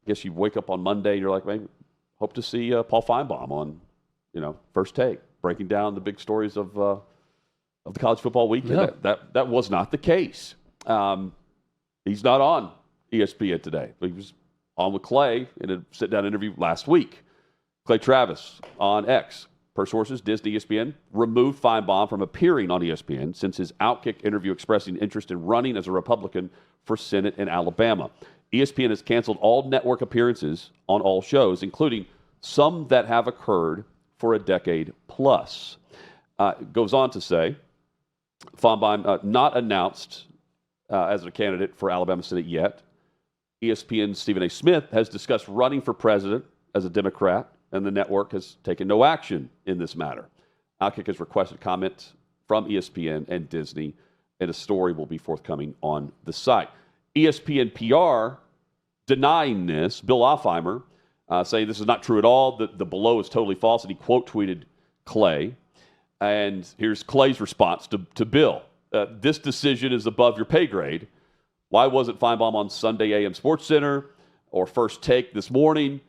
guess you wake up on Monday and you're like, maybe hope to see Paul Finebaum on, First Take, breaking down the big stories of the college football weekend. Yeah. That was not the case. He's not on ESPN today. He was on with Clay in a sit-down interview last week. Clay Travis on X. Per sources, Disney ESPN removed Finebaum from appearing on ESPN since his OutKick interview expressing interest in running as a Republican for Senate in Alabama. ESPN has canceled all network appearances on all shows, including some that have occurred for a decade plus. It goes on to say, Finebaum not announced as a candidate for Alabama Senate yet. ESPN's Stephen A. Smith has discussed running for president as a Democrat, and the network has taken no action in this matter. OutKick has requested comment from ESPN and Disney, and a story will be forthcoming on the site. ESPN PR denying this, Bill Offheimer, saying this is not true at all, the below is totally false, and he quote tweeted Clay. And here's Clay's response to Bill. This decision is above your pay grade. Why wasn't Finebaum on Sunday AM Sports Center or First Take this morning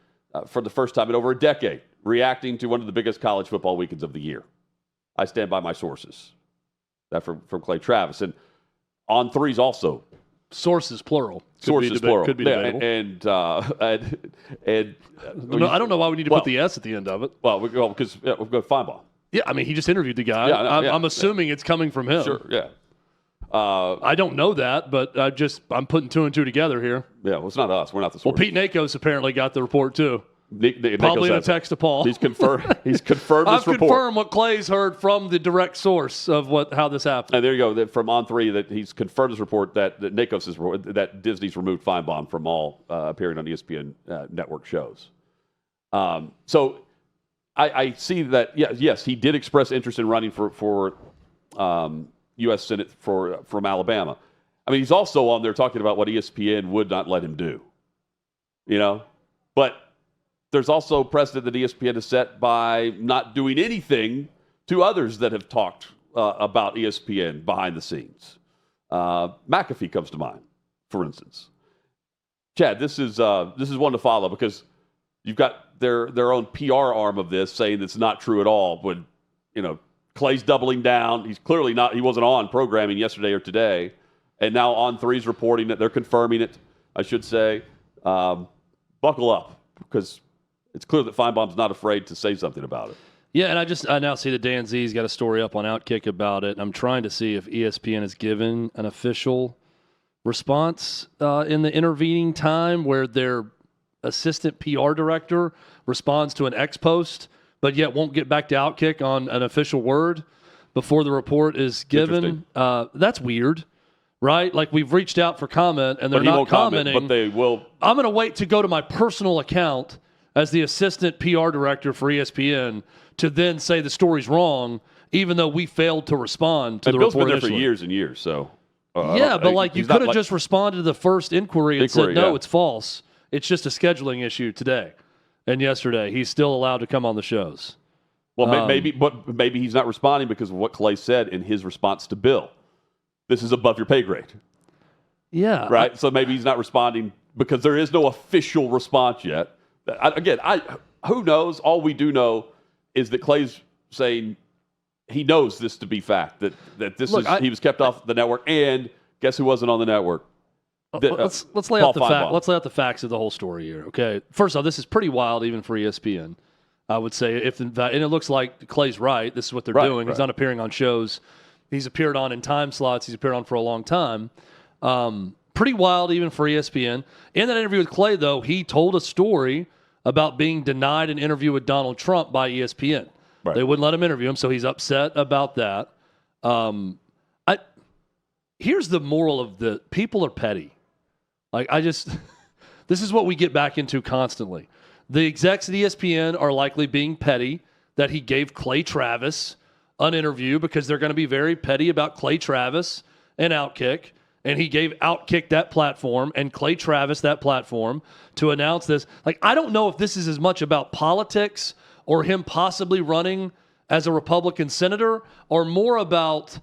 for the first time in over a decade, reacting to one of the biggest college football weekends of the year? I stand by my sources. That from Clay Travis. And On3's also. Sources, plural. Sources, plural. Could be debatable. I don't know why we need to put the S at the end of it. Well, because we'll go Finebaum. Yeah, I mean, he just interviewed the guy. I'm assuming it's coming from him. Sure, yeah. I don't know that, but I'm putting two and two together here. Yeah, well, it's not us. We're not the source. Well, Pete Nakos apparently got the report too. Probably in a text to Paul. He's confirmed this report. I've confirmed what Clay's heard from the direct source of how this happened. And there you go. From On3, that he's confirmed his report that Nakos' report that Disney's removed Finebaum from all appearing on ESPN network shows. So I see that. Yes, he did express interest in running for U.S. Senate from Alabama. I mean, he's also on there talking about what ESPN would not let him do. But there's also precedent that ESPN has set by not doing anything to others that have talked about ESPN behind the scenes. McAfee comes to mind, for instance. Chad, this is one to follow because you've got their own PR arm of this saying it's not true at all. When Clay's doubling down, he's clearly not. He wasn't on programming yesterday or today, and now On3's reporting that they're confirming it. I should say, buckle up because it's clear that Finebaum's not afraid to say something about it. Yeah, and I now see that Dan Z's got a story up on OutKick about it. I'm trying to see if ESPN has given an official response in the intervening time where their assistant PR director responds to an X post, but yet won't get back to OutKick on an official word before the report is given. That's weird, right? Like we've reached out for comment, and they're not commenting. But they will. I'm going to wait to go to my personal account as the assistant PR director for ESPN to then say the story's wrong, even though we failed to respond to the Bill's report been there initially. for years and years, so. But you could have just responded to the first inquiry and said, no, it's false. It's just a scheduling issue today and yesterday. He's still allowed to come on the shows. Well, maybe he's not responding because of what Clay said in his response to Bill. This is above your pay grade. Yeah. Right? So maybe he's not responding because there is no official response yet. Who knows? All we do know is that Clay's saying he knows this to be fact, that he was kept off the network, and guess who wasn't on the network? Let's lay out the facts of the whole story here, okay? First off, this is pretty wild even for ESPN. I would say, and it looks like Clay's right. This is what they're doing. He's not appearing on shows. He's appeared on in time slots. He's appeared on for a long time. Pretty wild even for ESPN. In that interview with Clay, though, he told a story about being denied an interview with Donald Trump by ESPN. Right. They wouldn't let him interview him, so he's upset about that. Here's the moral of the people are petty. This is what we get back into constantly. The execs at ESPN are likely being petty that he gave Clay Travis an interview because they're going to be very petty about Clay Travis and OutKick. And he gave OutKick that platform and Clay Travis that platform to announce this. I don't know if this is as much about politics or him possibly running as a Republican senator or more about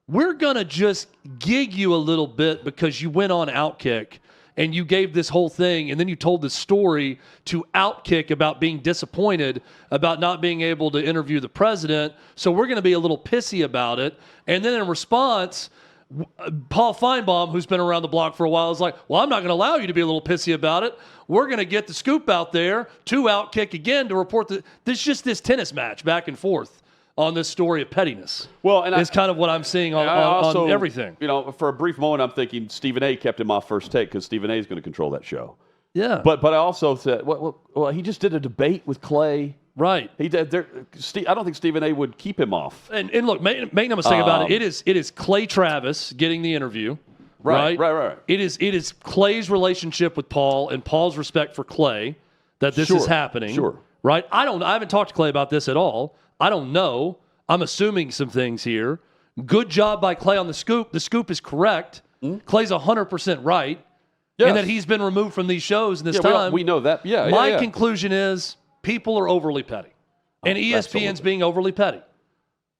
we're going to just gig you a little bit because you went on OutKick and you gave this whole thing, and then you told this story to OutKick about being disappointed about not being able to interview the president, so we're going to be a little pissy about it. And then in response, Paul Finebaum, who's been around the block for a while, is like, well, I'm not going to allow you to be a little pissy about it. We're going to get the scoop out there to OutKick again to report that there's just this tennis match back and forth on this story of pettiness. Well, and it's kind of what I'm seeing on everything. You know, for a brief moment, I'm thinking Stephen A. kept him off First Take because Stephen A. is going to control that show. Yeah. But I also said, well, he just did a debate with Clay. Right. He did. I don't think Stephen A. would keep him off. And look, make no mistake about it. It is Clay Travis getting the interview. Right. It is Clay's relationship with Paul and Paul's respect for Clay that this is happening. Sure. Right. I haven't talked to Clay about this at all. I don't know. I'm assuming some things here. Good job by Clay on the scoop. The scoop is correct. Clay's 100% right. Yes. And that he's been removed from these shows in this time. We know that. Yeah. My conclusion is people are overly petty. And ESPN's being overly petty.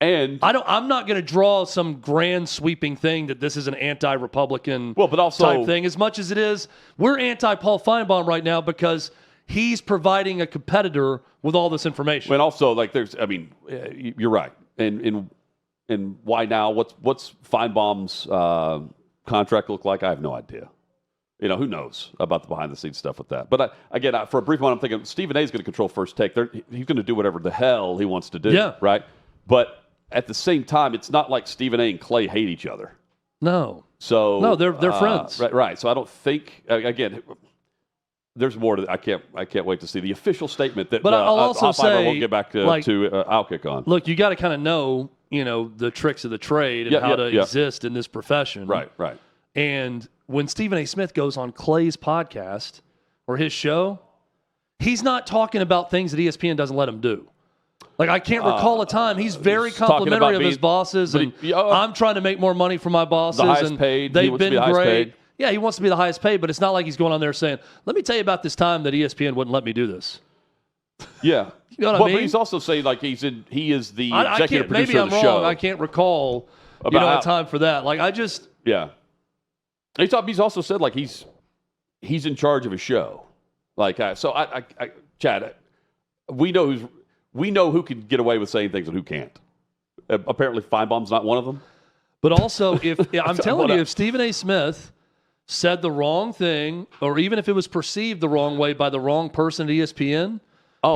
And I'm not going to draw some grand sweeping thing that this is an anti-Republican type thing as much as it is. We're anti-Paul Finebaum right now because he's providing a competitor with all this information. And also, you're right. And why now? What's Finebaum's contract look like? I have no idea. You know, who knows about the behind-the-scenes stuff with that. But again, for a brief moment, I'm thinking Stephen A. is going to control First Take. He's going to do whatever the hell he wants to do. Yeah. Right? But at the same time, it's not like Stephen A. and Clay hate each other. No. So no, they're friends. Right. So I don't think again. There's more to. I can't wait to see the official statement that. But I'll also say, we'll get back to OutKick on. Look, you got to kind of know, the tricks of the trade and how to exist in this profession. Right. And when Stephen A. Smith goes on Clay's podcast or his show, he's not talking about things that ESPN doesn't let him do. Like, I can't recall a time. He's very complimentary of his bosses, and I'm trying to make more money for my bosses. The highest and paid. They've been great. Yeah, he wants to be the highest paid, but it's not like he's going on there saying, let me tell you about this time that ESPN wouldn't let me do this. Yeah. You know what I mean? But he's also saying, like, he is the executive producer of the show. Maybe I'm wrong. I can't recall a time for that. Like, Yeah. He's also said, like, he's in charge of a show. Like, Chad, we know who can get away with saying things and who can't. Apparently, Finebaum's not one of them. But also, if I'm telling you, if Stephen A. Smith said the wrong thing, or even if it was perceived the wrong way by the wrong person at ESPN,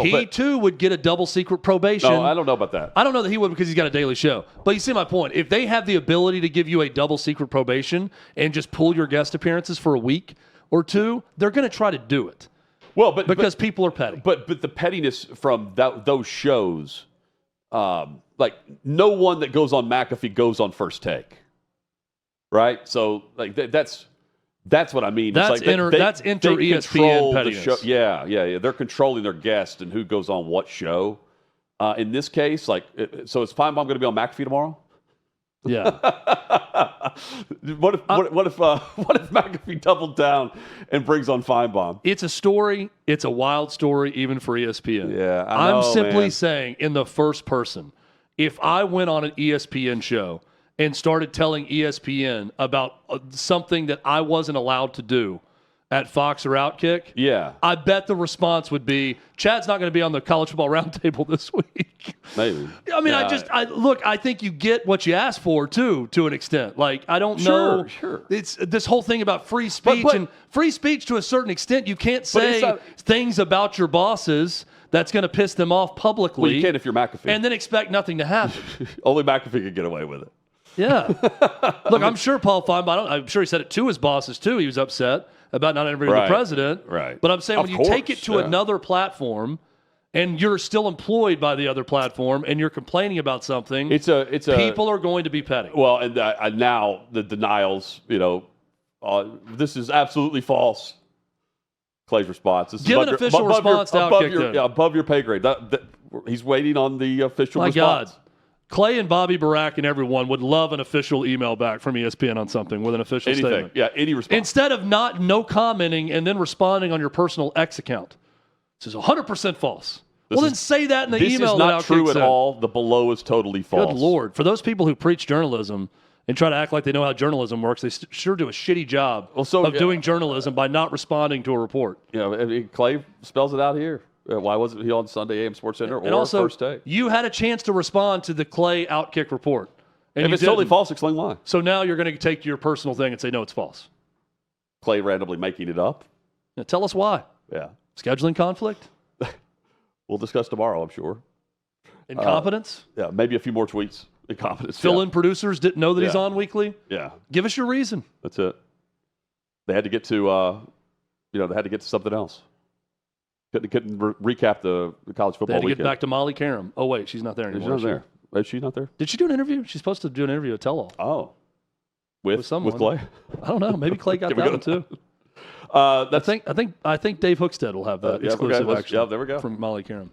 he too would get a double secret probation. No, I don't know about that. I don't know that he would because he's got a daily show. But you see my point. If they have the ability to give you a double secret probation and just pull your guest appearances for a week or two, they're going to try to do it. Well, because people are petty. But the pettiness from those shows, like no one that goes on McAfee goes on First Take, right? So like that's what I mean. That's that's inter ESPN pettiness. The show. Yeah. They're controlling their guest and who goes on what show. In this case, so is Finebaum going to be on McAfee tomorrow? Yeah. What if McAfee doubled down and brings on Finebaum? It's a story. It's a wild story, even for ESPN. Yeah, I know, I'm simply saying, in the first person, if I went on an ESPN show and started telling ESPN about something that I wasn't allowed to do at Fox or OutKick, I bet the response would be, Chad's not going to be on the college football roundtable this week. Maybe. I mean, I think you get what you ask for, too, to an extent. Like, I don't know. Sure. It's this whole thing about free speech. And free speech, to a certain extent, you can't say things about your bosses that's going to piss them off publicly. Well, you can if you're McAfee. And then expect nothing to happen. Only McAfee could get away with it. Yeah. Look, I'm sure Paul Finebaum, I'm sure he said it to his bosses, too. He was upset about not interviewing the president. Right. But I'm saying when you take it to another platform and you're still employed by the other platform and you're complaining about something, people are going to be petty. Well, and now the denials, this is absolutely false. Clay's response. Give an official response to OutKick. Above your pay grade. He's waiting on the official response. God. Clay and Bobby Barack and everyone would love an official email back from ESPN on something with an official statement. Yeah, any response. Instead of no commenting and then responding on your personal X account. This is 100% false. Then say that in the email. This is not true at all. The below is totally false. Good Lord. For those people who preach journalism and try to act like they know how journalism works. They sure do a shitty job of doing journalism by not responding to a report. Clay spells it out here. Why wasn't he on Sunday AM Sports Center and also, First Take? You had a chance to respond to the Clay OutKick report. And if it's totally false, explain why. So now you're going to take your personal thing and say, no, it's false. Clay randomly making it up? Now tell us why. Yeah. Scheduling conflict? We'll discuss tomorrow, I'm sure. Incompetence? Yeah, maybe a few more tweets. Incompetence. Fill-in producers didn't know that he's on weekly? Yeah. Give us your reason. That's it. They had to get to, they had to get to something else. Couldn't recap the college football They had to weekend. Get back to Molly Karam. Oh, wait, she's not there anymore. She's not there. Is she not there? Did she do an interview? She's supposed to do an interview at Tell-All. Oh. With someone. With Clay? I don't know. Maybe Clay got that one, too. I think Dave Hookstead will have that exclusive, actually. Yeah, there we go. From Molly Karam.